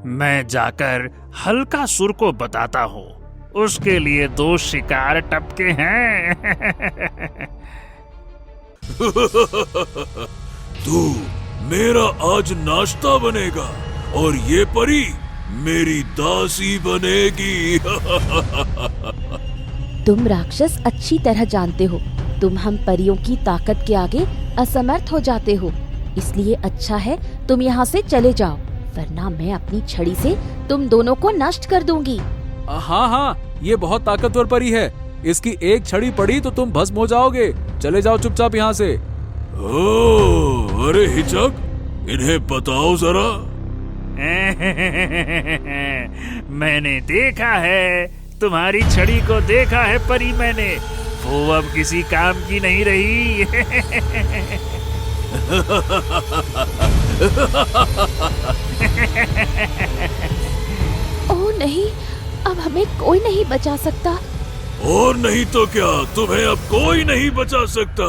मैं जाकर हल्का सुर को बताता हूँ, उसके लिए 2 शिकार टपके हैं। तू मेरा आज नाश्ता बनेगा और ये परी मेरी दासी बनेगी। तुम राक्षस अच्छी तरह जानते हो, तुम हम परियों की ताकत के आगे असमर्थ हो जाते हो, इसलिए अच्छा है तुम यहाँ से चले जाओ, वरना मैं अपनी छड़ी से तुम दोनों को नष्ट कर दूंगी। हाँ, ये बहुत ताकतवर परी है, इसकी एक छड़ी पड़ी तो तुम भस्म हो जाओगे। चले जाओ चुपचाप यहाँ से। ओह, अरे हिचक, इन्हें बताओ जरा। मैंने देखा है, तुम्हारी छड़ी को देखा है परी मैंने, वो अब किसी काम की नहीं रही। ओह नहीं, अब हमें कोई नहीं बचा सकता। और नहीं तो क्या, तुम्हें अब कोई नहीं बचा सकता।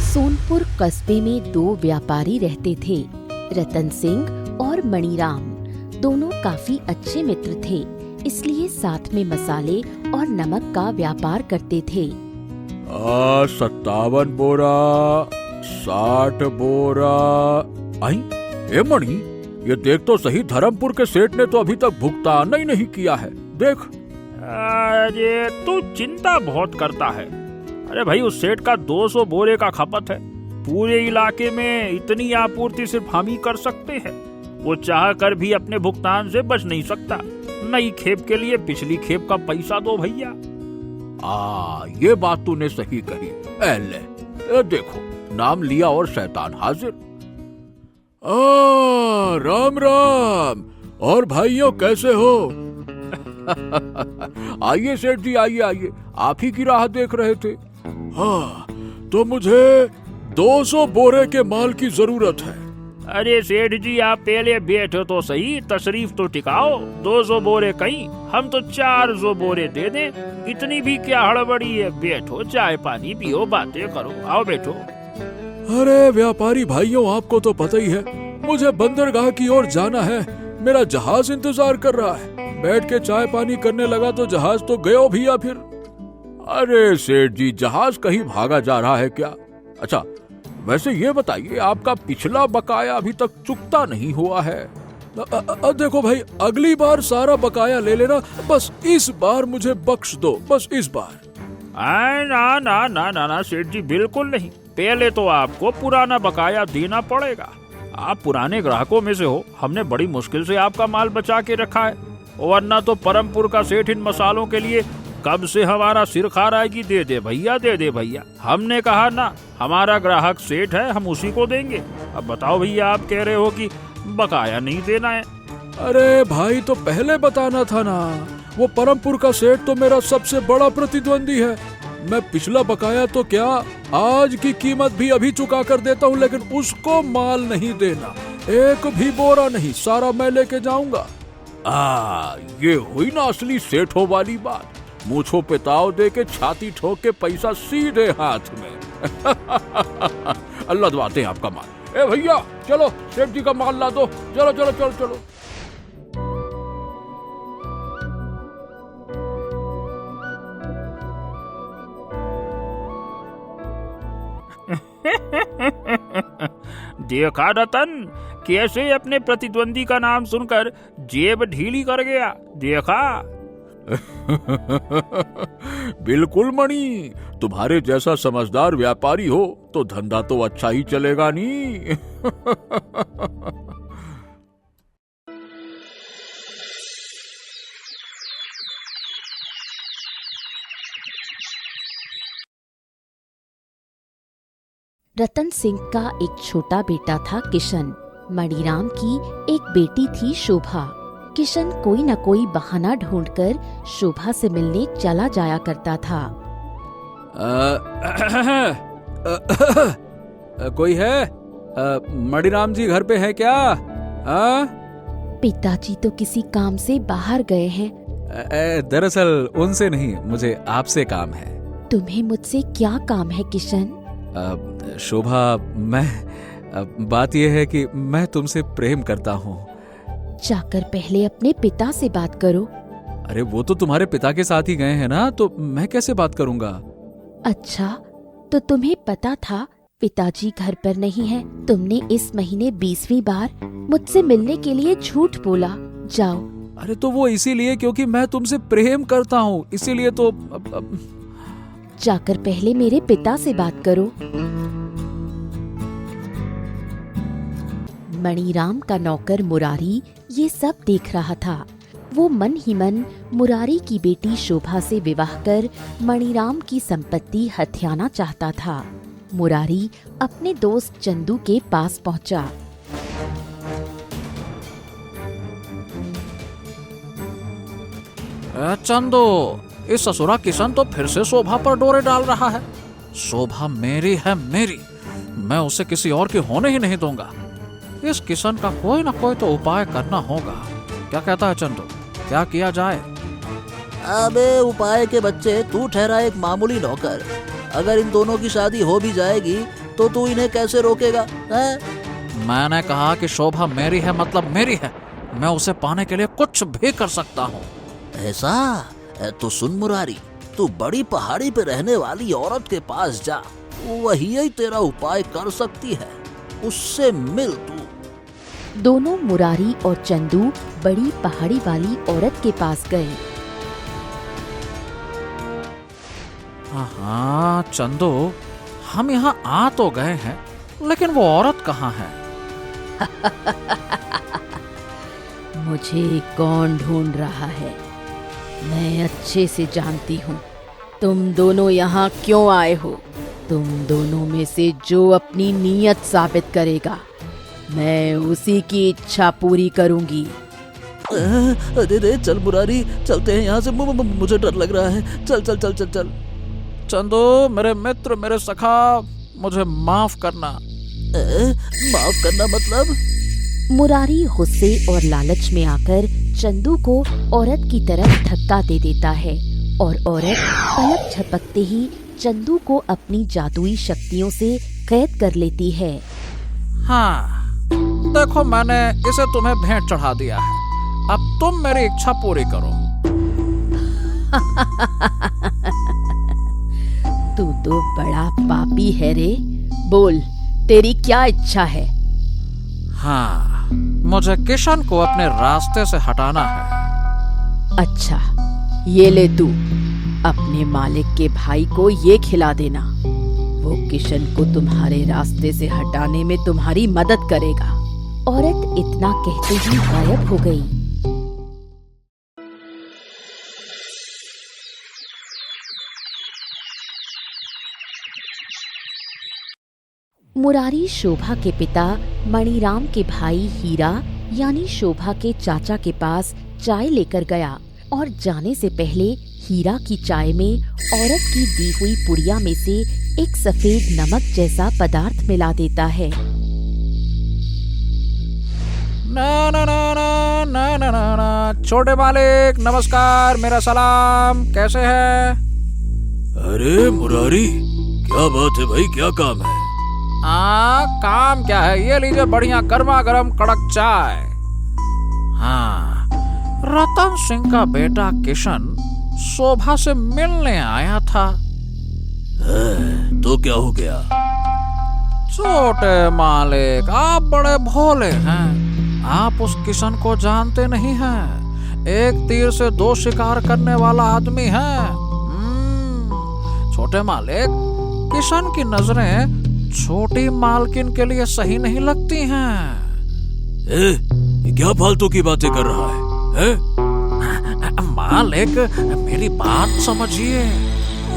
सोनपुर कस्बे में 2 व्यापारी रहते थे, रतन सिंह और मणिराम। दोनों काफी अच्छे मित्र थे, इसलिए साथ में मसाले और नमक का व्यापार करते थे। 57 बोरा, 60 बोरा। आई, ए मणि, ये देख तो सही, धर्मपुर के सेठ ने तो अभी तक भुगतान ही नहीं किया है, देख। अरे तू चिंता बहुत करता है। अरे भाई, उस सेठ का 200 बोरे का खपत है, पूरे इलाके में इतनी आपूर्ति सिर्फ हम ही कर सकते हैं। वो चाह कर भी अपने भुगतान से बच नहीं सकता। नई खेप के लिए पिछली खेप का पैसा दो भैया। ये बात तूने सही कही। ले, देखो, नाम लिया और शैतान हाजिर। राम राम, और भाइयों कैसे हो? आइए सेठ जी, आइए, आप ही की राह देख रहे थे। हाँ, तो मुझे 200 बोरे के माल की जरूरत है। अरे सेठ जी, आप पहले बैठो तो सही, तशरीफ तो टिकाओ। 200 बोरे कहीं, हम तो 400 बोरे दे दें। इतनी भी क्या हड़बड़ी है, बैठो, चाय पानी पियो, बातें करो, आओ बैठो। अरे व्यापारी भाइयों, आपको तो पता ही है, मुझे बंदरगाह की ओर जाना है, मेरा जहाज इंतजार कर रहा है। बैठ के चाय पानी करने लगा तो जहाज तो गयो भैया फिर। अरे सेठ जी, जहाज कहीं भागा जा रहा है क्या? अच्छा, वैसे ये बताइए, आपका पिछला बकाया अभी तक चुकता नहीं हुआ है? देखो भाई, अगली बार सारा बकाया ले लेना, बस इस बार मुझे बख्श दो, बस इस बार। ना ना ना ना ना सेठ जी, बिल्कुल नहीं। पहले तो आपको पुराना बकाया देना पड़ेगा। आप पुराने ग्राहकों में से हो, हमने बड़ी मुश्किल से आपका माल बचा के रखा है, वरना तो परमपुर का सेठ इन मसालों के लिए कब से हमारा सिर खा रहा है कि दे दे भैया। हमने कहा ना, हमारा ग्राहक सेठ है, हम उसी को देंगे। अब बताओ भैया, आप कह रहे हो कि बकाया नहीं देना है। अरे भाई, तो पहले बताना था ना, वो परमपुर का सेठ तो मेरा सबसे बड़ा प्रतिद्वंदी है। मैं पिछला बकाया तो क्या, आज की कीमत भी अभी चुका कर देता हूँ, लेकिन उसको माल नहीं देना, एक भी बोरा नहीं, सारा मैं लेके जाऊंगा। ये हुई ना असली सेठों वाली बात। मूंछों पे ताव दे के, छाती ठोक के, पैसा सीधे हाथ में। अल्लाह दबाते हैं आपका माल। ए भैया, चलो सेठ जी का माल ला दो, चलो चलो चलो चलो। देखा रतन, कैसे अपने प्रतिद्वंदी का नाम सुनकर जेब ढीली कर गया, देखा। बिल्कुल मणि, तुम्हारे जैसा समझदार व्यापारी हो तो धंधा तो अच्छा ही चलेगा नी। रतन सिंह का एक छोटा बेटा था किशन। मणिराम की एक बेटी थी शोभा। किशन कोई न कोई बहाना ढूंढकर शोभा से मिलने चला जाया करता था। कोई है? मणिराम जी घर पे है क्या? पिताजी तो किसी काम से बाहर गए हैं। दरअसल उनसे नहीं, मुझे आपसे काम है। तुम्हें मुझसे क्या काम है किशन? शोभा, बात यह है कि मैं तुमसे प्रेम करता हूँ। जाकर पहले अपने पिता से बात करो। अरे वो तो तुम्हारे पिता के साथ ही गए हैं ना, तो मैं कैसे बात करूँगा? अच्छा, तो तुम्हें पता था पिताजी घर पर नहीं है? तुमने इस महीने 20वीं बार मुझसे मिलने के लिए झूठ बोला। जाओ। अरे तो वो इसीलिए क्योंकि मैं तुमसे प्रेम करता हूँ, इसीलिए तो जाकर पहले मेरे पिता से बात करो। मणिराम का नौकर मुरारी ये सब देख रहा था। वो मन ही मन मुरारी की बेटी शोभा से विवाह कर मणिराम की संपत्ति हथियाना चाहता था। मुरारी अपने दोस्त चंदू के पास पहुंचा। चंदू, इस ससुरा किशन तो फिर से शोभा पर डोरे डाल रहा है। शोभा मेरी है, मेरी। मैं उसे किसी और की होने ही नहीं दूंगा। इस किशन का कोई ना कोई तो उपाय करना होगा। क्या कहता है चंदू, क्या किया जाए? अबे उपाय के बच्चे, तू ठहरा एक मामूली नौकर। अगर इन दोनों की शादी हो भी जाएगी तो तू इन्हें कैसे रोकेगा? मैंने कहा कि शोभा मेरी है मतलब मेरी है। मैं उसे पाने के लिए कुछ भी कर सकता हूँ। ऐसा? तो सुन मुरारी, तू बड़ी पहाड़ी पे रहने वाली औरत के पास जा, वही तेरा उपाय कर सकती है। उससे मिल तू। दोनों मुरारी और चंदू बड़ी पहाड़ी वाली औरत के पास गए। हाँ चंदू, हम यहाँ आ तो गए हैं, लेकिन वो औरत कहाँ है? मुझे कौन ढूंढ रहा है? मैं अच्छे से जानती हूँ तुम दोनों यहाँ क्यों आए हो। तुम दोनों में से जो अपनी नीयत साबित करेगा, मैं उसी की इच्छा पूरी करूँगी। अरे चल मुरारी, चलते हैं यहाँ से। मुझे डर लग रहा है। चल चल चल चल चल। चंदू, मेरे मित्र, मेरे सखा, मुझे माफ करना। माफ करना मतलब? मुरारी गुस्से और लालच में आकर चंदू को औरत की तरफ धक्का दे देता है और औरत पलक झपकते ही चंदू को अपनी जादुई शक्तियों से कैद कर लेती है। हाँ, देखो मैंने इसे तुम्हें भेंट चढ़ा दिया है। अब तुम मेरी इच्छा पूरी करो। तू तो बड़ा पापी है रे। बोल, तेरी क्या इच्छा है? हाँ, मुझे किशन को अपने रास्ते से हटाना है। अच्छा, ये ले तू। अपने मालिक के भाई को ये खिला देना। वो किशन को तुम्हारे रास्ते से हटाने में तुम्हारी मदद करेगा। औरत इतना कहते ही गायब हो गई। मुरारी शोभा के पिता मणिराम के भाई हीरा यानी शोभा के चाचा के पास चाय लेकर गया और जाने से पहले हीरा की चाय में औरत की दी हुई पुड़िया में से एक सफेद नमक जैसा पदार्थ मिला देता है। ना ना ना ना ना ना ना ना। छोटे मालिक नमस्कार, मेरा सलाम, कैसे है? अरे मुरारी, क्या बात है भाई, क्या काम है? काम क्या है, ये लीजिए बढ़िया गर्मा गर्म कड़क चाय। हाँ, रतन सिंह का बेटा किशन शोभा से मिलने आया था। तो क्या हो गया? छोटे मालिक, आप बड़े भोले हैं। आप उस किशन को जानते नहीं हैं। एक तीर से दो शिकार करने वाला आदमी है। छोटे मालिक, किशन की नजरें छोटी मालकिन के लिए सही नहीं लगती हैं। ये क्या फालतू की बातें कर रहा है? मालिक, मेरी बात समझिए।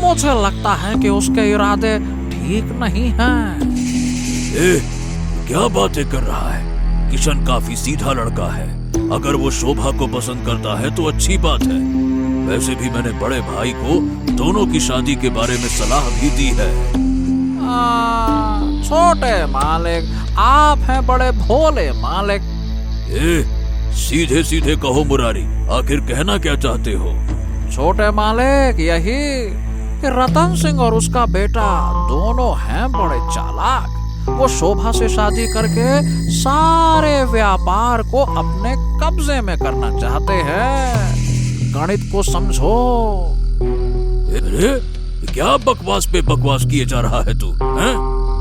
मुझे लगता है कि उसके इरादे ठीक नहीं हैं। क्या बातें कर रहा है? किशन काफी सीधा लड़का है। अगर वो शोभा को पसंद करता है तो अच्छी बात है। वैसे भी मैंने बड़े भाई को दोनों की शादी के बारे में सलाह भी दी है। छोटे मालिक, आप हैं बड़े भोले मालिक। सीधे सीधे कहो मुरारी, आखिर कहना क्या चाहते हो? छोटे मालिक, यही कि रतन सिंह और उसका बेटा दोनों हैं बड़े चालाक। वो शोभा से शादी करके सारे व्यापार को अपने कब्जे में करना चाहते हैं। गणित को समझो। अरे क्या बकवास पे बकवास किए जा रहा है तू? हैं?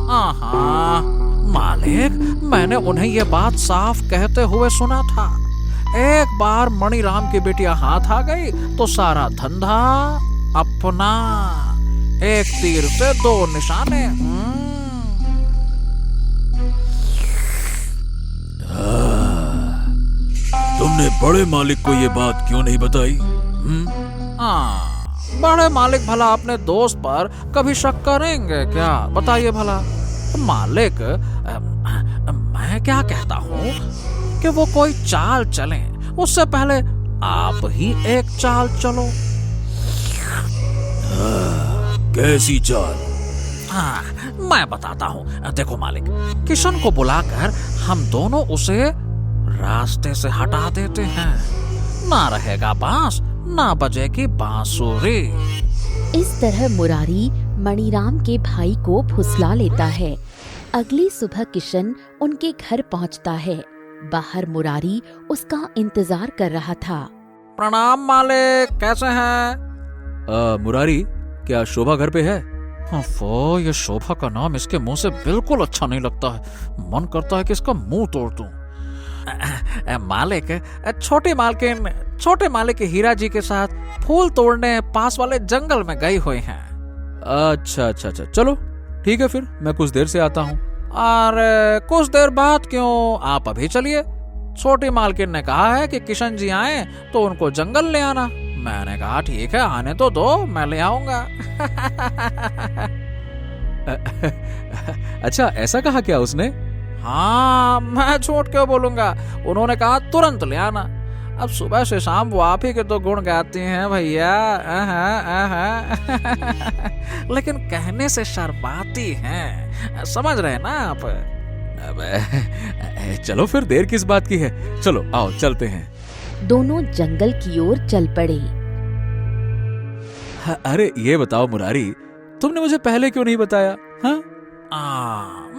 हाँ मालिक, मैंने उन्हें ये बात साफ कहते हुए सुना था। एक बार मणिराम की बेटिया हाथ आ गई तो सारा धंधा अपना। एक तीर से दो निशाने। तुमने बड़े मालिक को ये बात क्यों नहीं बताई? बड़े मालिक भला अपने दोस्त पर कभी शक करेंगे क्या? बताइए भला। मालिक, मैं क्या कहता हूँ कि वो कोई चाल चले, उससे पहले आप ही एक चाल चलो। कैसी चाल? हाँ, मैं बताता हूँ। देखो मालिक, किशन को बुलाकर हम दोनों उसे रास्ते से हटा देते हैं। ना रहेगा बांस, ना बजेगी बांसुरी। इस तरह मुरारी मणिराम के भाई को फुसला लेता है। अगली सुबह किशन उनके घर पहुंचता है। बाहर मुरारी उसका इंतजार कर रहा था। प्रणाम मालिक, कैसे हैं? मुरारी, क्या शोभा घर पे है? वो ये शोभा का नाम इसके मुंह से बिल्कुल अच्छा नहीं लगता है। मन करता है कि इसका मुंह तोड़ दूं। मालिक, छोटे मालिक हीरा जी के साथ फूल तोड़ने पास वाले जंगल में गई हुई हैं। अच्छा, चलो ठीक है, फिर मैं कुछ देर से आता हूँ। और कुछ देर बाद क्यों, आप अभी चलिए। छोटी मालकिन ने कहा है कि किशन जी आए तो उनको जंगल ले आना। मैंने कहा ठीक है, आने तो दो, मैं ले आऊंगा। अच्छा, ऐसा कहा क्या उसने? हाँ, मैं झूठ क्यों बोलूंगा। उन्होंने कहा तुरंत ले आना। अब सुबह से शाम वो आप ही के तो गुण गाती हैं भैया। लेकिन कहने से शर्माती हैं, समझ रहे ना आप? चलो फिर, देर किस बात की है, चलो आओ चलते हैं। दोनों जंगल की ओर चल पड़े। अरे ये बताओ मुरारी, तुमने मुझे पहले क्यों नहीं बताया? हाँ,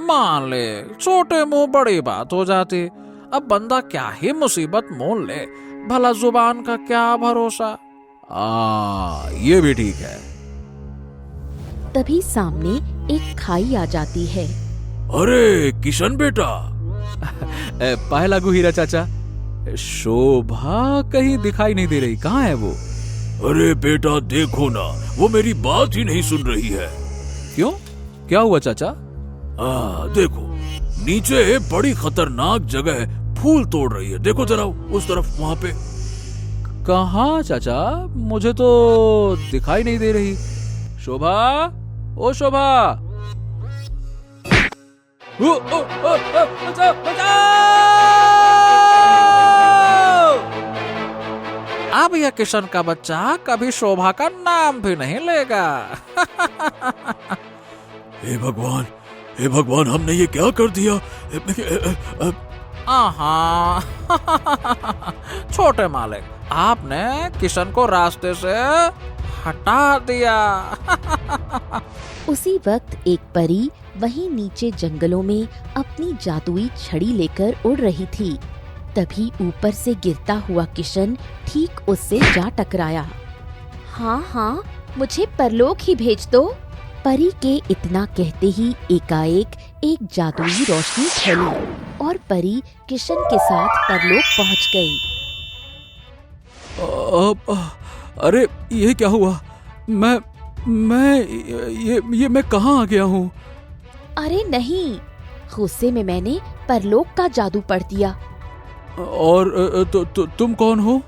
मालिक, छोटे मुंह बड़ी बात हो जाती। अब बंदा क्या ही मुसीबत मोल ले, भला जुबान का क्या भरोसा। ये भी ठीक है। तभी सामने एक खाई आ जाती है। अरे किशन बेटा। पाए लागू हीरा चाचा, शोभा कहीं दिखाई नहीं दे रही, कहाँ है वो? अरे बेटा देखो ना, वो मेरी बात ही नहीं सुन रही है। क्यों, क्या हुआ चाचा? देखो, नीचे बड़ी खतरनाक जगह फूल तोड़ रही है। देखो जरा उस तरफ, वहाँ पे। कहाँ चाचा, मुझे तो दिखाई नहीं दे रही। शोभा, ओ शोभा, बचाओ, अब यह किशन का बच्चा कभी शोभा का नाम भी नहीं लेगा। हे भगवान, हमने ये क्या कर दिया? छोटे मालिक, आपने किशन को रास्ते से हटा दिया। उसी वक्त एक परी वहीं नीचे जंगलों में अपनी जादुई छड़ी लेकर उड़ रही थी। तभी ऊपर से गिरता हुआ किशन ठीक उससे जा टकराया। हाँ, मुझे परलोक ही भेज दो। परी के इतना कहते ही एकाएक एक जादुई रोशनी फैली और परी किशन के साथ परलोक पहुंच गई। अरे ये क्या हुआ? मैं कहाँ आ गया हूँ? अरे नहीं, गुस्से में मैंने परलोक का जादू पढ़ दिया। और तुम कौन हो?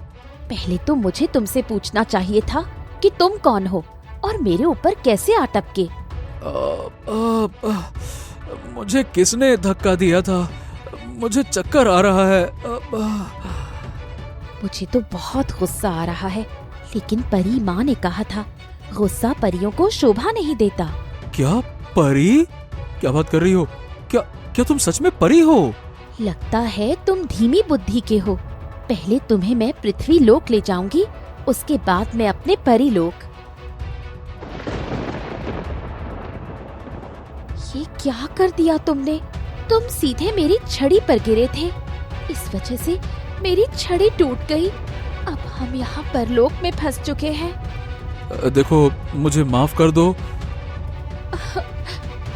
पहले तो मुझे तुमसे पूछना चाहिए था कि तुम कौन हो और मेरे ऊपर कैसे आ टपके। मुझे किसने धक्का दिया था? मुझे चक्कर आ रहा है। मुझे तो बहुत गुस्सा आ रहा है, लेकिन परी माँ ने कहा था गुस्सा परियों को शोभा नहीं देता। क्या परी? क्या बात कर रही हो? क्या तुम सच में परी हो? लगता है तुम धीमी बुद्धि के हो। पहले तुम्हें मैं पृथ्वी लोक ले जाऊंगी, उसके बाद मैं अपने परी लोक। ये क्या कर दिया तुमने? तुम सीधे मेरी छड़ी पर गिरे थे, इस वजह से मेरी छड़ी टूट गई। अब हम यहाँ परलोक में फंस चुके हैं। देखो, मुझे माफ कर दो।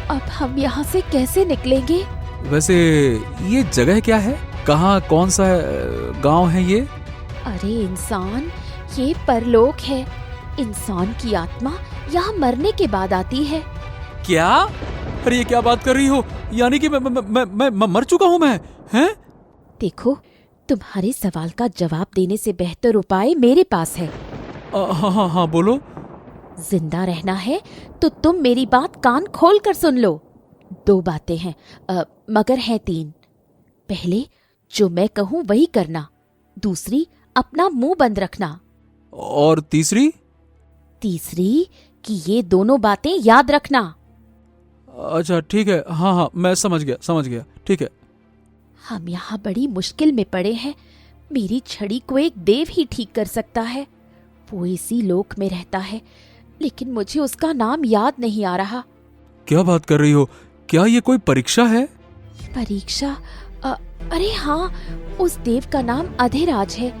अब हम यहाँ से कैसे निकलेंगे? वैसे ये जगह क्या है? कहाँ, कौन सा गांव है ये? अरे इंसान, ये परलोक है। इंसान की आत्मा यहाँ मरने के बाद आती है। क्या? अरे ये क्या बात कर रही हो? यानी कि मैं मर चुका हूँ मैं, हैं? देखो, तुम्हारे सवाल का जवाब देने से बेहतर उपाय मेरे पास है। हाँ हाँ हाँ, बोलो। जिंदा रहना है तो तुम मेरी बात कान खोल कर सुन लो। 2 बातें हैं, मगर हैं 3। पहले, जो मैं कहूँ वही करना। दूसरी, अपना मुंह बंद रखना। और तीसरी? तीसरी, कि ये दोनों बातें याद रखना। अच्छा ठीक है, हाँ हाँ, मैं समझ गया, ठीक है। हम यहाँ बड़ी मुश्किल में पड़े हैं। मेरी छड़ी को एक देव ही ठीक कर सकता है। वो इसी लोक में रहता है, लेकिन मुझे उसका नाम याद नहीं आ रहा। क्या बात कर रही हो? क्या ये कोई परीक्षा है? परीक्षा? अरे हाँ, उस देव का नाम अधिराज है।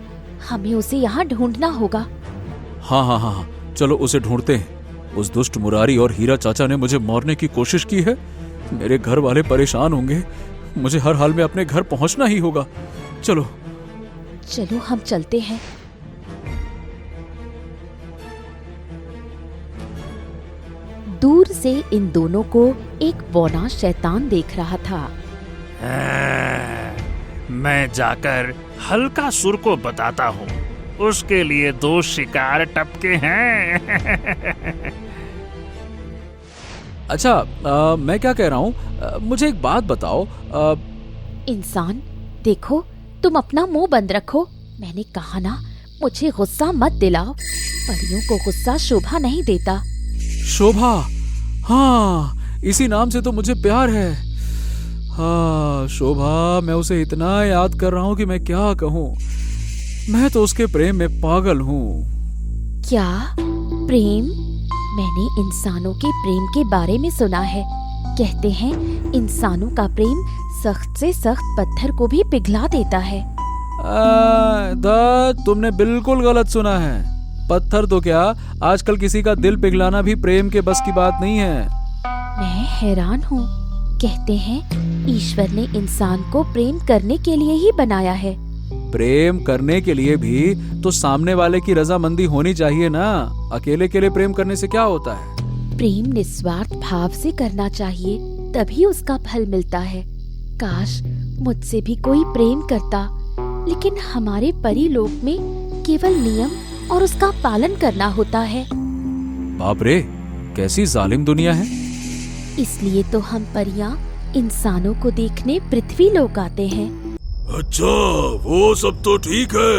हमें उसे यहाँ ढूंढना होगा। हाँ हाँ हाँ, चलो उसे ढूंढते हैं। उस दुष्ट मुरारी और हीरा चाचा ने मुझे मारने की कोशिश की है। मेरे घर वाले परेशान होंगे। मुझे हर हाल में अपने घर पहुंचना ही होगा। चलो हम चलते हैं। दूर से इन दोनों को एक बौना शैतान देख रहा था। मैं जाकर हल्का सुर को बताता हूँ, उसके लिए 2 शिकार टपके हैं। अच्छा, मैं क्या कह रहा हूँ, मुझे एक बात बताओ। इंसान, देखो, तुम अपना मुंह बंद रखो। मैंने कहा ना, मुझे गुस्सा मत दिलाओ। परियों को गुस्सा शोभा नहीं देता। शोभा? हाँ, इसी नाम से तो मुझे प्यार है। हाँ शोभा, मैं उसे इतना याद कर रहा हूँ कि मैं क्या कहूँ। मैं तो उसके प्रेम में पागल हूँ। क्या प्रेम? मैंने इंसानों के प्रेम के बारे में सुना है। कहते हैं इंसानों का प्रेम सख्त से सख्त पत्थर को भी पिघला देता है। तुमने बिल्कुल गलत सुना है। पत्थर तो क्या, आजकल किसी का दिल पिघलाना भी प्रेम के बस की बात नहीं है। मैं हैरान हूँ। कहते हैं ईश्वर ने इंसान को प्रेम करने के लिए ही बनाया है। प्रेम करने के लिए भी तो सामने वाले की रजामंदी होनी चाहिए ना। अकेले अकेले प्रेम करने से क्या होता है? प्रेम निस्वार्थ भाव से करना चाहिए, तभी उसका फल मिलता है। काश मुझसे भी कोई प्रेम करता, लेकिन हमारे परीलोक में केवल नियम और उसका पालन करना होता है। बाप रे, कैसी जालिम दुनिया है। इसलिए तो हम परियां इंसानों को देखने पृथ्वी लोक आते हैं। अच्छा, वो सब तो ठीक है,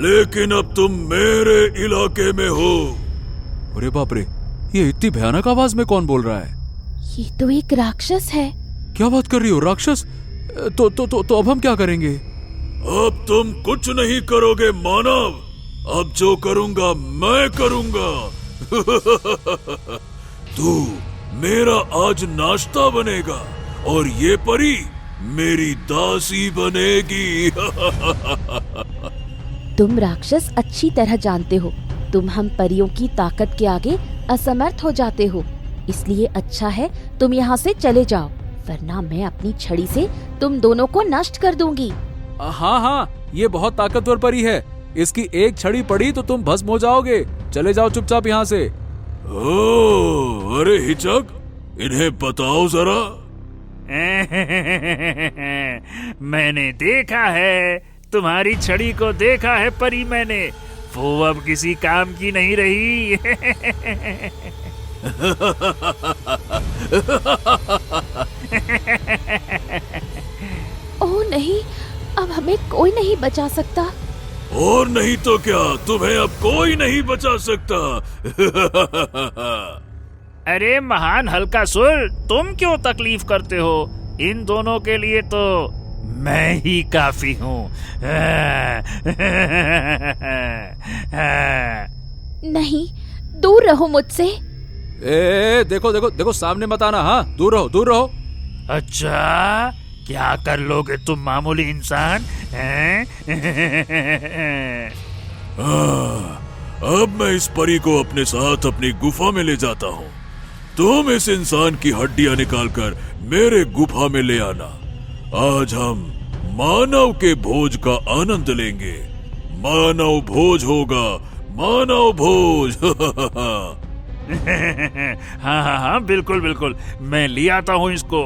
लेकिन अब तुम मेरे इलाके में हो। अरे बाप रे, ये इतनी भयानक आवाज में कौन बोल रहा है? ये तो एक राक्षस है। क्या बात कर रही हो? राक्षस? तो अब हम क्या करेंगे? अब तुम कुछ नहीं करोगे मानव। अब जो करूंगा मैं करूंगा। तू मेरा आज नाश्ता बनेगा और ये परी मेरी दासी बनेगी। तुम राक्षस अच्छी तरह जानते हो, तुम हम परियों की ताकत के आगे असमर्थ हो जाते हो। इसलिए अच्छा है तुम यहाँ से चले जाओ, वरना मैं अपनी छड़ी से तुम दोनों को नष्ट कर दूंगी। हाँ हाँ, ये बहुत ताकतवर परी है। इसकी एक छड़ी पड़ी तो तुम भस्म हो जाओगे। चले जाओ चुपचाप यहाँ से। ओह, अरे हिचक, इन्हें बताओ जरा। मैंने देखा है, तुम्हारी छड़ी को देखा है परी मैंने। वो अब किसी काम की नहीं रही। ओह नहीं, अब हमें कोई नहीं बचा सकता। और नहीं तो क्या, तुम्हें अब कोई नहीं बचा सकता। अरे महान हल्का सुर, तुम क्यों तकलीफ करते हो? इन दोनों के लिए तो मैं ही काफी हूँ। नहीं, दूर रहो मुझसे। ए देखो देखो देखो, सामने मत आना। हाँ, दूर रहो दूर रहो। अच्छा, क्या कर लोगे तुम मामूली इंसान हैं? अब मैं इस परी को अपने साथ अपनी गुफा में ले जाता हूँ। तुम इस इंसान की हड्डियां निकालकर मेरे गुफा में ले आना। आज हम मानव के भोज का आनंद लेंगे। मानव भोज होगा, मानव भोज। हाँ हाँ हाँ, बिल्कुल बिल्कुल, मैं ले आता हूँ इसको।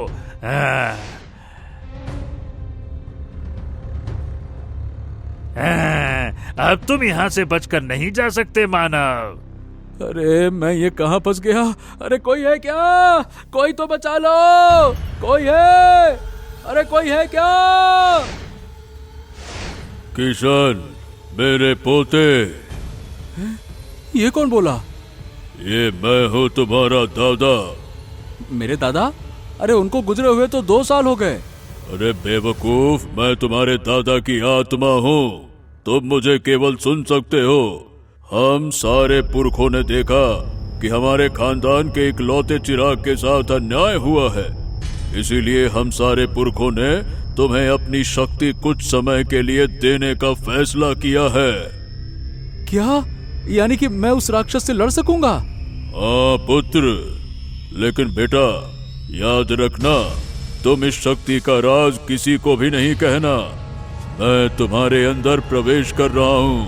अब तुम यहाँ से बचकर नहीं जा सकते मानव। अरे मैं ये कहाँ फंस गया? अरे कोई है क्या? कोई तो बचा लो, कोई है? अरे कोई है क्या? किशन, मेरे पोते। ये कौन बोला? ये मैं हूँ तुम्हारा दादा। मेरे दादा? अरे उनको गुजरे हुए तो 2 साल हो गए। अरे बेवकूफ, मैं तुम्हारे दादा की आत्मा हूँ। तुम मुझे केवल सुन सकते हो। हम सारे पुरखों ने देखा कि हमारे खानदान के इकलौते चिराग के साथ अन्याय हुआ है। इसीलिए हम सारे पुरखों ने तुम्हें अपनी शक्ति कुछ समय के लिए देने का फैसला किया है। क्या? यानी कि मैं उस राक्षस से लड़ सकूंगा? हाँ पुत्र, लेकिन बेटा याद रखना, तुम इस शक्ति का राज किसी को भी नहीं कहना। मैं तुम्हारे अंदर प्रवेश कर रहा हूँ।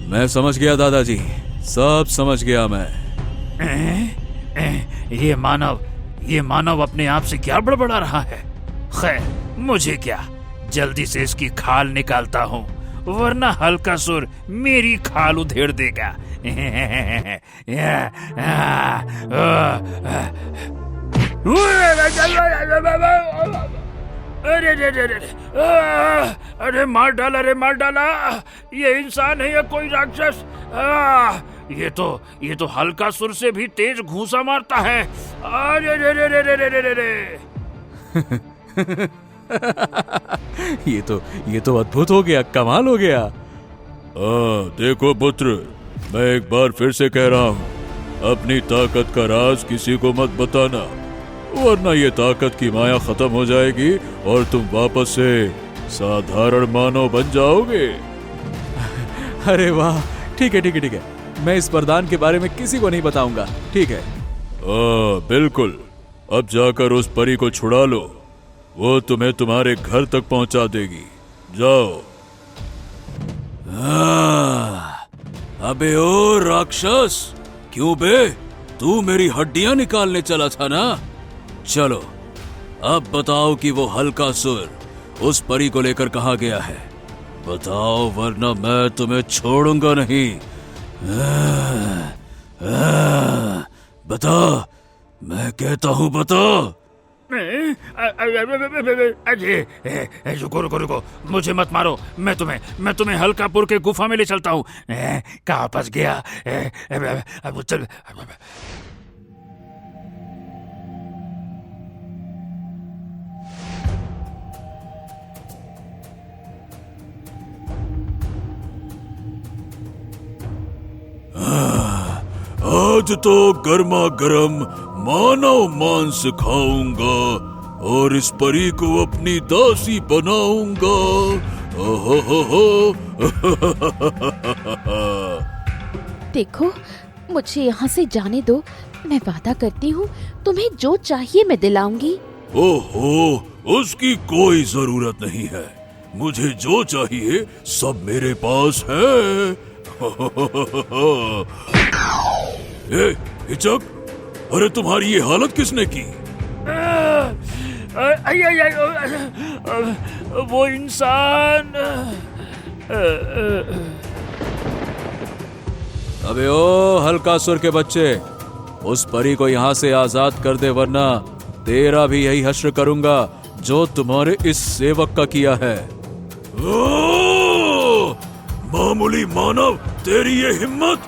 मैं समझ गया दादाजी, सब समझ गया मैं। ये मानव अपने आप से क्या बड़बड़ा रहा है? खैर, मुझे क्या, जल्दी से इसकी खाल निकालता हूँ, वरना हल्कासुर मेरी खाल उधेड़ देगा। अरे मार डाला, ये इंसान है या कोई राक्षस? ये तो हल्कासुर से भी तेज घूंसा मारता है। ये तो अद्भुत हो गया, कमाल हो गया। देखो पुत्र, मैं एक बार फिर से कह रहा हूँ, अपनी ताकत का राज किसी को मत बताना, वरना ये ताकत की माया खत्म हो जाएगी और तुम वापस से साधारण मानव बन जाओगे। अरे वाह, ठीक है, मैं इस वरदान के बारे में किसी को नहीं बताऊंगा, ठीक है? बिल्कुल। अब जाकर उस परी को छुड़ा लो, वो तुम्हें तुम्हारे घर तक पहुंचा देगी। जाओ। अबे ओ राक्षस, क्यों बे? तू मेरी हड्डियां निकालने चला था ना? चलो, अब बताओ कि वो हल्कासुर उस परी को लेकर कहाँ गया है। बताओ, वरना मैं तुम्हें छोड़ूंगा नहीं। बता, मैं कहता हूँ बता। रुको, मुझे मत मारो। मैं तुम्हें हल्कापुर के गुफा में ले चलता हूँ। कहाँ फंस गया? चल। आज तो गर्मा गर्म मानव मांस खाऊंगा और इस परी को अपनी दासी बनाऊंगा। देखो, मुझे यहाँ से जाने दो। मैं वादा करती हूँ, तुम्हें जो चाहिए मैं दिलाऊंगी। ओहो, उसकी कोई जरूरत नहीं है। मुझे जो चाहिए सब मेरे पास है। हिचक, अरे तुम्हारी ये हालत किसने की? वो इंसान। अबे ओ हल्कासुर के बच्चे, उस परी को यहाँ से आजाद कर दे, वरना तेरा भी यही हश्र करूंगा जो तुम्हारे इस सेवक का किया है। मामूली मानव, तेरी ये हिम्मत!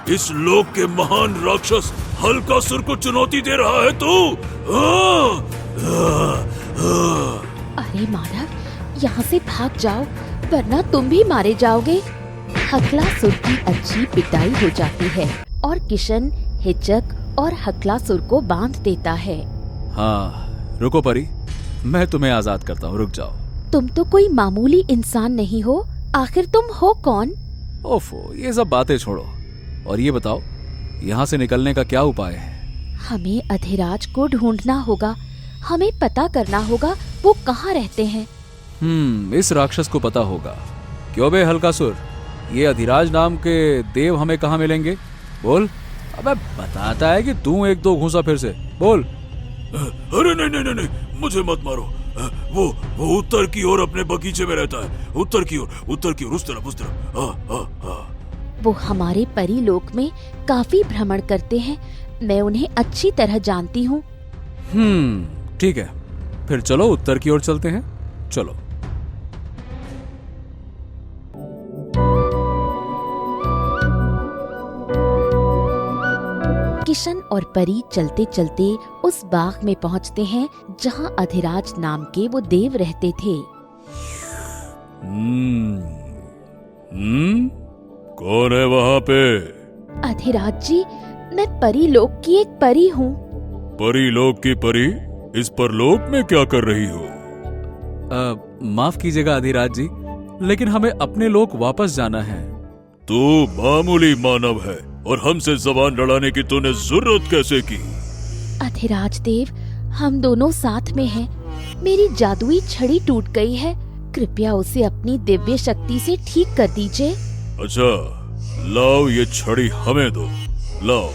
इस लोक के महान राक्षस हल्कासुर को चुनौती दे रहा है तू? अरे मानव, यहाँ से भाग जाओ वरना तुम भी मारे जाओगे। हकलासुर की अच्छी पिटाई हो जाती है और किशन हिचक और हकलासुर को बांध देता है। हाँ, रुको परी, मैं तुम्हें आजाद करता हूँ, रुक जाओ। तुम तो कोई मामूली इंसान नहीं हो, आखिर तुम हो कौन? ओफो, ये सब बातें छोड़ो और ये बताओ, यहाँ से निकलने का क्या उपाय है? हमें अधिराज को ढूंढना होगा। हमें पता करना होगा वो कहाँ रहते हैं। इस राक्षस को पता होगा। क्यों बे हल्कासुर, ये अधिराज नाम के देव हमें कहाँ मिलेंगे? बोल। अबे बताता है कि तू एक दो घूंसा फिर से बोल। अरे नहीं, मुझे मत मारो। वो उत्तर की ओर अपने बगीचे में रहता है। उत्तर की ओर, उस तरफ। वो हमारे परीलोक में काफी भ्रमण करते हैं। मैं उन्हें अच्छी तरह जानती हूँ। ठीक है, फिर चलो उत्तर की ओर चलते हैं। चलो। किशन और परी चलते चलते उस बाग में पहुंचते हैं जहां अधिराज नाम के वो देव रहते थे। कौन है वहाँ पे? अधिराज जी, मैं परीलोक की एक परी हूँ। परीलोक की परी इस परलोक में क्या कर रही हो? माफ कीजिएगा अधिराज जी, लेकिन हमें अपने लोक वापस जाना है। तू मामूली मानव है और हमसे जबान लड़ाने की तूने जरूरत कैसे की? अधिराज देव, हम दोनों साथ में हैं। मेरी जादुई छड़ी टूट गई है, कृपया उसे अपनी दिव्य शक्ति से ठीक कर दीजिए। अच्छा, लाओ ये छड़ी हमें दो, लाओ।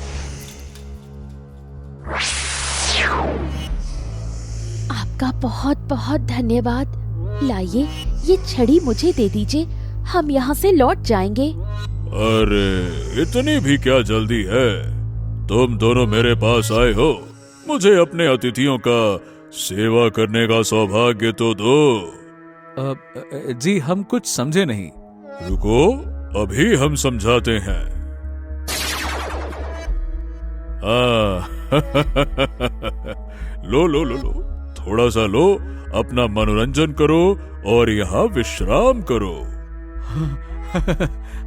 आपका बहुत बहुत धन्यवाद। लाइए, ये छड़ी मुझे दे दीजिए, हम यहाँ से लौट जाएंगे। अरे इतनी भी क्या जल्दी है? तुम दोनों मेरे पास आए हो, मुझे अपने अतिथियों का सेवा करने का सौभाग्य तो दो। जी हम कुछ समझे नहीं। रुको, अभी हम समझाते हैं। लो लो लो लो, थोड़ा सा लो, अपना मनोरंजन करो और यहाँ विश्राम करो।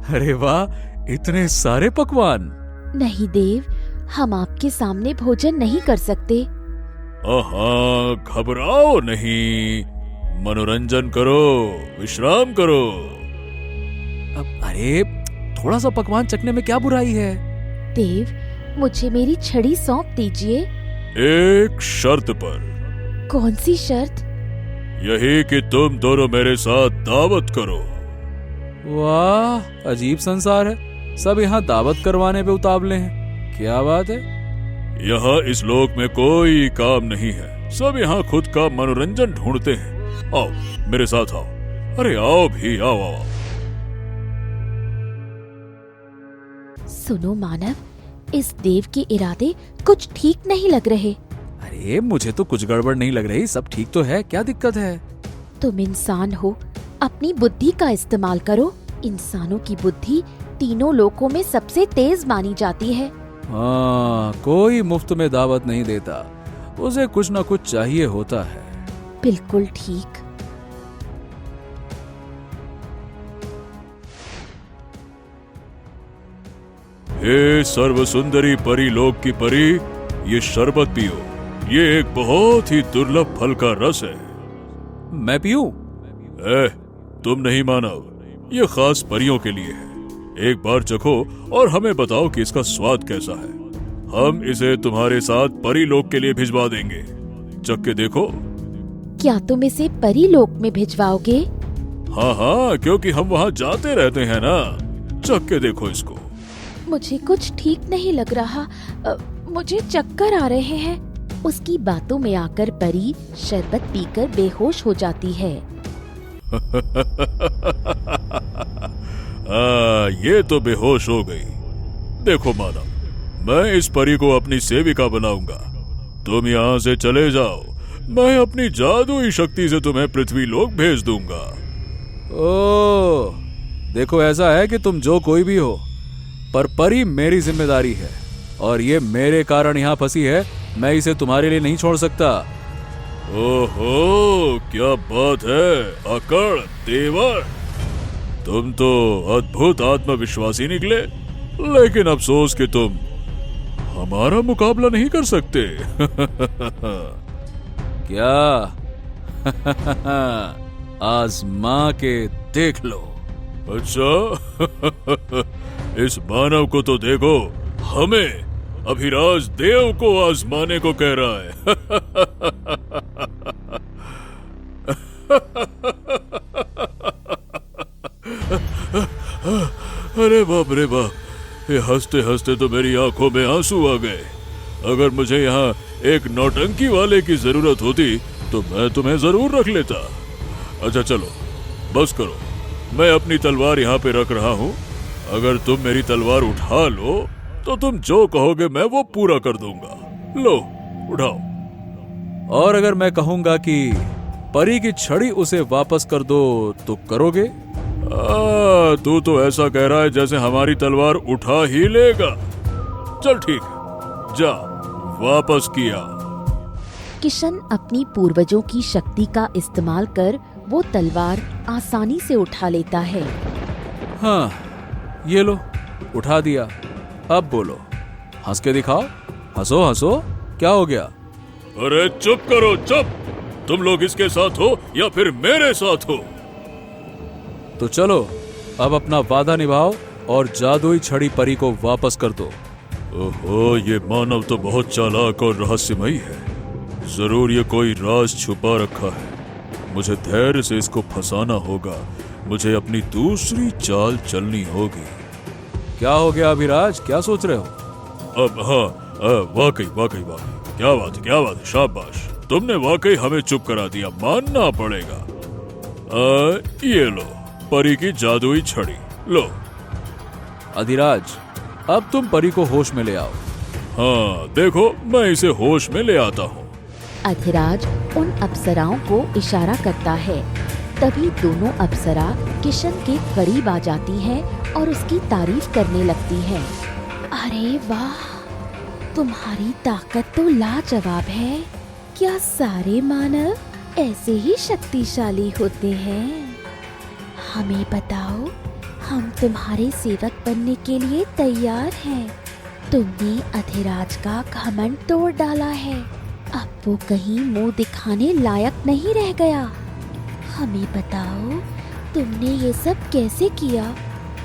अरे वाह, इतने सारे पकवान। नहीं देव, हम आपके सामने भोजन नहीं कर सकते। घबराओ नहीं, मनोरंजन करो, विश्राम करो। अरे थोड़ा सा पकवान चखने में क्या बुराई है? देव, मुझे मेरी छड़ी सौंप दीजिए। एक शर्त पर। कौन सी शर्त? यही कि तुम दोनों मेरे साथ दावत करो। वाह, अजीब संसार है, सब यहाँ दावत करवाने पे उतावले हैं। क्या बात है? यहाँ इस लोक में कोई काम नहीं है, सब यहाँ खुद का मनोरंजन ढूंढते हैं। आओ मेरे साथ आओ। अरे आओ भी, आओ आओ। सुनो मानव, इस देव के इरादे कुछ ठीक नहीं लग रहे। अरे मुझे तो कुछ गड़बड़ नहीं लग रही, सब ठीक तो है, क्या दिक्कत है? तुम इंसान हो, अपनी बुद्धि का इस्तेमाल करो। इंसानों की बुद्धि तीनों लोकों में सबसे तेज मानी जाती है। हाँ, कोई मुफ्त में दावत नहीं देता, उसे कुछ न कुछ चाहिए होता है। बिल्कुल ठीक। हे सर्व सुंदरी परी लोक की परी, ये शरबत पियो। ये एक बहुत ही दुर्लभ फल का रस है। मैं पीऊं? तुम नहीं मानव, ये खास परियों के लिए है। एक बार चखो और हमें बताओ कि इसका स्वाद कैसा है। हम इसे तुम्हारे साथ परी लोक के लिए भिजवा देंगे, चख के देखो। क्या तुम इसे परी लोक में भिजवाओगे? हाँ, क्योंकि हम वहाँ जाते रहते हैं ना। चख के देखो इसको। मुझे कुछ ठीक नहीं लग रहा, मुझे चक्कर आ रहे हैं। उसकी बातों में आकर परी शरबत पीकर बेहोश हो जाती है। ये तो बेहोश हो गई। देखो मानव, मैं इस परी को अपनी सेविका बनाऊंगा। तुम यहाँ से चले जाओ, मैं अपनी जादुई शक्ति से तुम्हें पृथ्वी लोक भेज दूंगा। ओह, देखो ऐसा है कि तुम जो कोई भी हो, पर परी मेरी जिम्मेदारी है और ये मेरे कारण यहाँ फंसी है। मैं इसे तुम्हारे लिए नहीं छोड़ सकता। ओहो, क्या बात है अकड़ देवर, तुम तो अद्भुत आत्मविश्वासी निकले, लेकिन अफसोस कि तुम हमारा मुकाबला नहीं कर सकते। क्या? आजमा के देख लो। अच्छा, इस मानव को तो देखो, हमें अभिराज देव को आजमाने को कह रहा है। अरे बाप रे बाप, ये हंसते हंसते तो मेरी आंखों में आंसू आ गए। अगर मुझे यहाँ एक नौटंकी वाले की जरूरत होती तो मैं तुम्हें जरूर रख लेता। अच्छा चलो, बस करो, मैं अपनी तलवार यहाँ पे रख रहा हूँ। अगर तुम मेरी तलवार उठा लो तो तुम जो कहोगे मैं वो पूरा कर दूंगा। लो, उठाओ। और अगर मैं कहूंगा कि परी की छड़ी उसे वापस कर दो तो करोगे? तू तो ऐसा कह रहा है जैसे हमारी तलवार उठा ही लेगा। चल ठीक है, जा, वापस किया। किशन अपनी पूर्वजों की शक्ति का इस्तेमाल कर वो तलवार आसानी से उठा लेता है। हाँ, ये लो, उठा दिया। अब बोलो, हंस के दिखाओ। हंसो हंसो, क्या हो गया? अरे चुप करो, चुप। तुम लोग इसके साथ हो या फिर मेरे साथ हो? तो चलो, अब अपना वादा निभाओ और जादुई छड़ी परी को वापस कर दो। ओहो, ये मानव तो बहुत चालाक और रहस्यमयी है। जरूर ये कोई राज छुपा रखा है। मुझे धैर्य से इसको फंसाना होगा। मुझे अपनी दूसरी चाल चलनी होगी। क्या हो गया अभिराज, क्या सोच रहे हो? अब हाँ, वाकई वाकई वाकई, क्या बात है, क्या बात है, शाबाश। तुमने वाकई हमें चुप करा दिया, मानना पड़ेगा। ये लो, परी की जादुई छड़ी लो। अधिराज, अब तुम परी को होश में ले आओ। हाँ, देखो, मैं इसे होश में ले आता हूँ। अधिराज उन अप्सराओं को इशारा करता है। तभी दोनों अप्सरा किशन के करीब आ जाती हैं और उसकी तारीफ करने लगती हैं। अरे वाह, तुम्हारी ताकत तो लाजवाब है। क्या सारे मानव ऐसे ही शक्तिशाली होते हैं? हमें बताओ, हम तुम्हारे सेवक बनने के लिए तैयार हैं। तुमने अधिराज का घमंड तोड़ डाला है। अब वो कहीं मुंह दिखाने लायक नहीं रह गया। हमें बताओ, तुमने ये सब कैसे किया?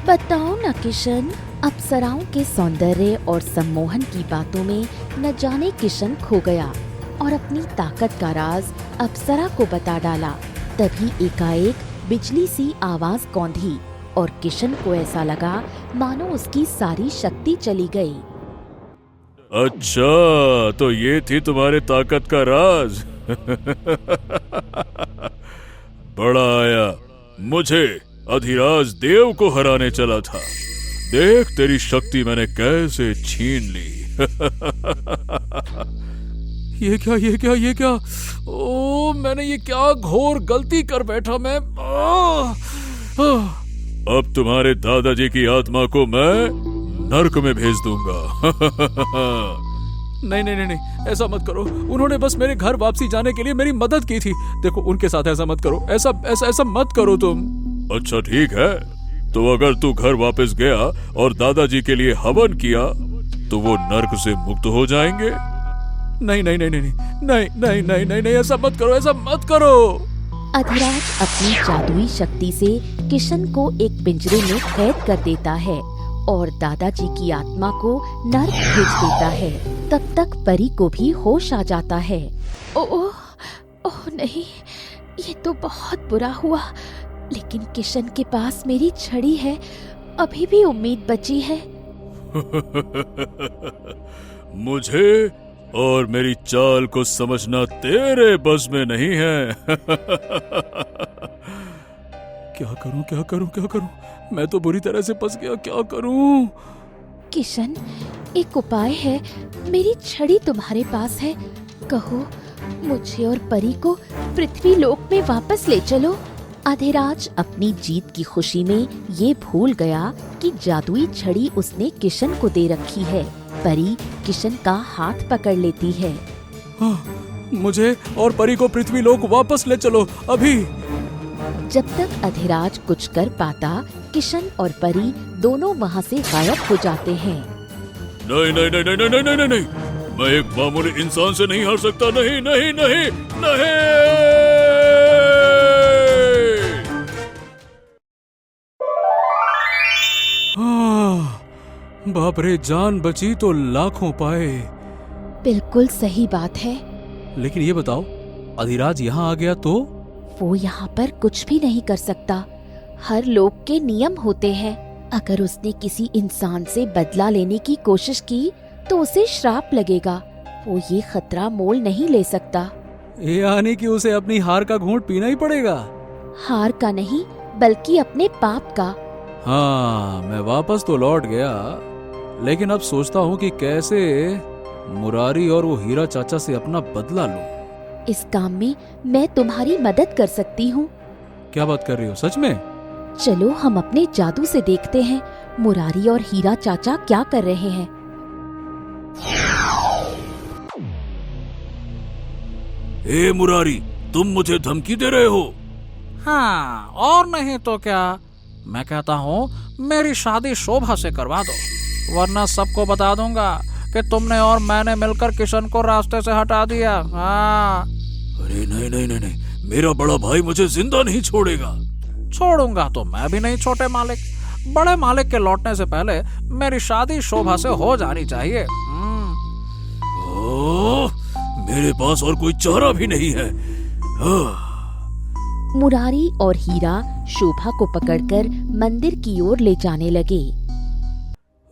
बताओ न किशन। अप्सराओं के सौंदर्य और सम्मोहन की बातों में न जाने किशन खो गया और अपनी ताकत का राज अप्सरा को बता डाला। तभी एकाएक बिजली सी आवाज कौंधी और किशन को ऐसा लगा मानो उसकी सारी शक्ति चली गई। अच्छा, तो ये थी तुम्हारे ताकत का राज। बड़ा आया, मुझे अधिराज देव को हराने चला था। देख तेरी शक्ति मैंने कैसे छीन ली। ये क्या? ओ, मैंने ये क्या घोर गलती कर बैठा मैं। अब तुम्हारे दादाजी की आत्मा को मैं नर्क में भेज दूंगा। नहीं, ऐसा मत करो। उन्होंने बस मेरे घर वापसी जाने के लिए मेरी मदद की थी। देखो, उनके साथ ऐसा मत करो। ऐसा मत करो तुम। अच्छा ठीक है, तो अगर तू घर वापस गया और दादाजी के लिए हवन किया तो वो नर्क से मुक्त हो जाएंगे। नहीं, ऐसा मत करो। अधिराज अपनी जादुई शक्ति से किशन को एक पिंजरे में कैद कर देता है और दादाजी की आत्मा को नर्क भेज देता है। तब तक परी को भी होश आ जाता है। ओह नहीं, ये तो बहुत बुरा हुआ। लेकिन किशन के पास मेरी छड़ी है, अभी भी उम्मीद बची है। मुझे और मेरी चाल को समझना तेरे बस में नहीं है। क्या करूं? मैं तो बुरी तरह से फंस गया। क्या करूं? किशन, एक उपाय है। मेरी छड़ी तुम्हारे पास है। कहो, मुझे और परी को पृथ्वी लोक में वापस ले चलो। अधिराज अपनी जीत की खुशी में ये भूल गया कि जादुई छड़ी उसने किशन को दे रखी है। परी किशन का हाथ पकड़ लेती है। मुझे और परी को पृथ्वी लोक वापस ले चलो अभी। जब तक अधिराज कुछ कर पाता, किशन और परी दोनों वहाँ से गायब हो जाते हैं। नहीं नहीं नहीं नहीं नहीं नहीं नहीं, मैं एक मामूली इंसान से नहीं हार सकता। नहीं नहीं नहीं नहीं। बाप रे, जान बची तो लाखों पाए। बिल्कुल सही बात है। लेकिन ये बताओ, अधिराज यहाँ आ गया तो? वो यहाँ पर कुछ भी नहीं कर सकता। हर लोक के नियम होते हैं। अगर उसने किसी इंसान से बदला लेने की कोशिश की तो उसे श्राप लगेगा। वो ये खतरा मोल नहीं ले सकता। यानी कि उसे अपनी हार का घूंट पीना ही पड़ेगा। हार का नहीं, बल्कि अपने पाप का। हाँ, मैं वापस तो लौट गया, लेकिन अब सोचता हूँ कि कैसे मुरारी और वो हीरा चाचा से अपना बदला लूं। इस काम में मैं तुम्हारी मदद कर सकती हूँ। क्या बात कर रही हो, सच में? चलो हम अपने जादू से देखते हैं मुरारी और हीरा चाचा क्या कर रहे हैं। ए मुरारी, तुम मुझे धमकी दे रहे हो? हाँ, और नहीं तो क्या। मैं कहता हूँ मेरी शादी शोभा से करवा दो, वरना सबको बता दूंगा कि तुमने और मैंने मिलकर किशन को रास्ते से हटा दिया। हाँ। अरे नहीं नहीं नहीं नहीं, मेरा बड़ा भाई मुझे जिंदा नहीं छोड़ेगा। छोड़ूंगा तो मैं भी नहीं छोटे मालिक। बड़े मालिक के लौटने से पहले मेरी शादी शोभा से हो जानी चाहिए। ओह, मेरे पास और कोई चारा भी नहीं है। मुरारी और हीरा शोभा को पकड़कर मंदिर की ओर ले जाने लगे।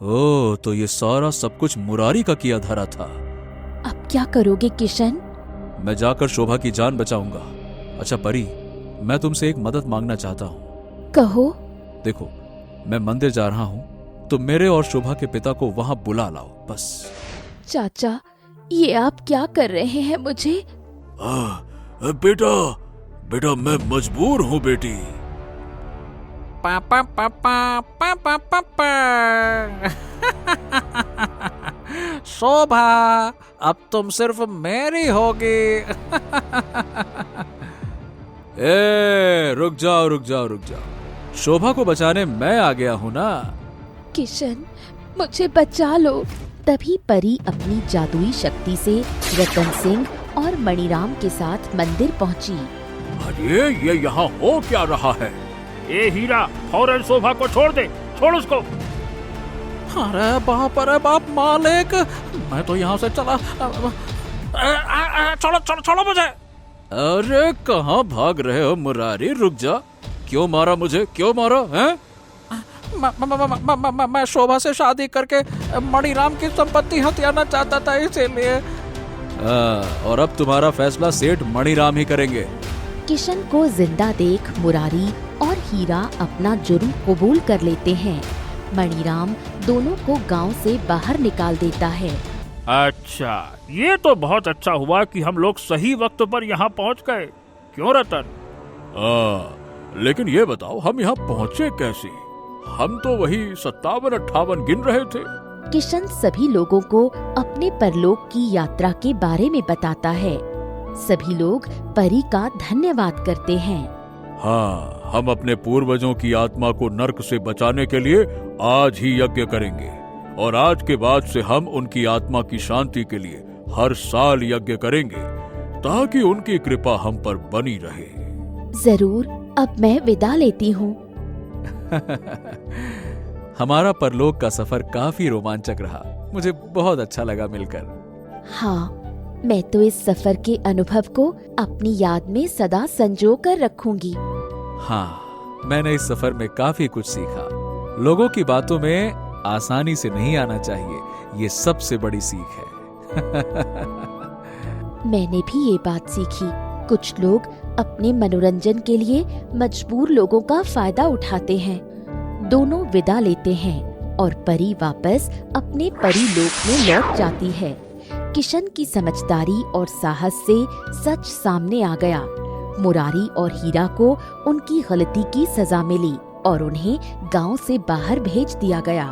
ओह, तो ये सारा सब कुछ मुरारी का किया धरा था। अब क्या करोगे किशन? मैं जाकर शोभा की जान बचाऊंगा। अच्छा परी, मैं तुमसे एक मदद मांगना चाहता हूँ। कहो। देखो, मैं मंदिर जा रहा हूँ, तो मेरे और शोभा के पिता को वहाँ बुला लाओ बस। चाचा, ये आप क्या कर रहे हैं मुझे? बेटा बेटा, मैं मजबूर हूँ बेटी। पापा पापा पापा पापा। शोभा, अब तुम सिर्फ मेरी होगी। ए, रुक जाओ रुक जाओ रुक जाओ। शोभा को बचाने मैं आ गया हूँ ना। किशन, मुझे बचा लो। तभी परी अपनी जादुई शक्ति से रतन सिंह और मणिराम के साथ मंदिर पहुंची। अरे ये यहाँ हो क्या रहा है? ए हीरा, फौरन शोभा को छोड़ दे, छोड़ उसको। अरे बाप मालिक, मैं तो यहाँ से चला। छोड़ो छोड़ो छोड़ो मुझे। अरे कहाँ भाग रहे हो मुरारी, रुक जा। क्यों मारा मुझे, क्यों मारा है? मैं शोभा से शादी करके मणिराम की संपत्ति हथियाना चाहता था, इसीलिए। और अब तुम्हारा फैसला सेठ मणिराम ही करेंगे। किशन को जिंदा देख मुरारी और हीरा अपना जुर्म कबूल कर लेते हैं। मणिराम दोनों को गांव से बाहर निकाल देता है। अच्छा, ये तो बहुत अच्छा हुआ कि हम लोग सही वक्त पर यहाँ पहुँच गए। क्यों रतन? लेकिन ये बताओ, हम यहाँ पहुँचे कैसे? हम तो वही 57-58 गिन रहे थे। किशन सभी लोगों को अपने परलोक की यात्रा के बारे में बताता है। सभी लोग परी का धन्यवाद करते हैं। हाँ, हम अपने पूर्वजों की आत्मा को नर्क से बचाने के लिए आज ही यज्ञ करेंगे, और आज के बाद से हम उनकी आत्मा की शांति के लिए हर साल यज्ञ करेंगे, ताकि उनकी कृपा हम पर बनी रहे। जरूर, अब मैं विदा लेती हूँ। हमारा परलोक का सफर काफी रोमांचक रहा। मुझे बहुत अच्छा लगा मिलकर। हाँ, मैं तो इस सफर के अनुभव को अपनी याद में सदा संजो कर रखूंगी। हाँ, मैंने इस सफर में काफी कुछ सीखा। लोगों की बातों में आसानी से नहीं आना चाहिए, ये सबसे बड़ी सीख है। मैंने भी ये बात सीखी। कुछ लोग अपने मनोरंजन के लिए मजबूर लोगों का फायदा उठाते हैं। दोनों विदा लेते हैं और परी वापस अपने परी लोक में लौट जाती है। किशन की समझदारी और साहस से सच सामने आ गया। मुरारी और हीरा को उनकी गलती की सजा मिली और उन्हें गांव से बाहर भेज दिया गया।